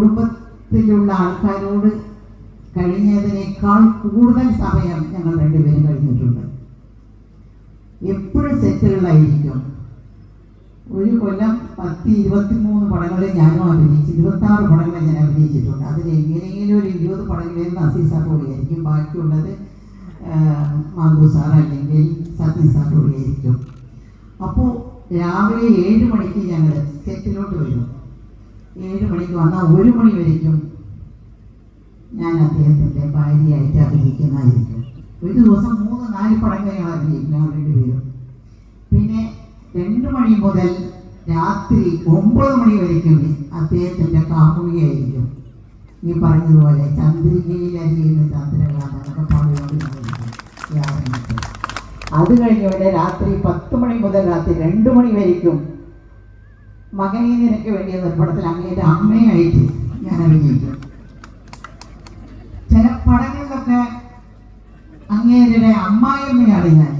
കുടുംബത്തിലുള്ള ആൾക്കാരോട് കഴിഞ്ഞതിനേക്കാൾ കൂടുതൽ സമയം ഞങ്ങൾ രണ്ടുപേരും കഴിഞ്ഞിട്ടുണ്ട്. എപ്പോഴും സെറ്റുകളായിരിക്കും. ഒരു കൊല്ലം 10-23 പടങ്ങളിൽ ഞാനും അഭിനയിച്ചു. 26 പടങ്ങളിൽ ഞാൻ അഭിനയിച്ചിട്ടുണ്ട്. അതിൽ എങ്ങനെയെങ്കിലും ഒരു 20 പടങ്ങളിൽ അസീസ് സാർ കൂടിയായിരിക്കും, ബാക്കിയുള്ളത് മാധു സാർ അല്ലെങ്കിൽ സതീഷ് സാർ കൂടിയായിരിക്കും. അപ്പോൾ രാവിലെ 7 മണിക്ക് ഞങ്ങൾ സെറ്റിലോട്ട് വരും. 7 മണിക്ക് വന്നാൽ 1 മണി വരയ്ക്കും ഞാൻ അദ്ദേഹത്തിൻ്റെ ഭാര്യയായിട്ട് അഭിനയിക്കുന്നതായിരിക്കും. ഒരു ദിവസം 3-4 പടങ്ങൾ ഞങ്ങൾ അഭിനയിക്കും, ഞങ്ങൾ രണ്ടുപേരും. പിന്നെ 2 മണി മുതൽ രാത്രി 9 മണി വരയ്ക്കും അദ്ദേഹത്തിൻ്റെ കാമുകിയായിരിക്കും. ഈ പറഞ്ഞതുപോലെ ചന്ദ്രികയിൽ അരിയുന്ന ചന്ദ്രകാന്ത എന്നൊക്കെ പാടുകൊണ്ടിരിക്കും. അത് കഴിഞ്ഞുകൊണ്ട് രാത്രി 10 മണി മുതൽ രാത്രി 2 മണി വരയ്ക്കും മകനെ നിനക്ക് വേണ്ടിയ നിർപ്പടത്തിൽ അങ്ങയുടെ അമ്മയായിട്ട് ഞാൻ അഭിനയിക്കും. ചില പടങ്ങളിലൊക്കെ അങ്ങേരുടെ അമ്മായിയമ്മയാണ് ഞാൻ.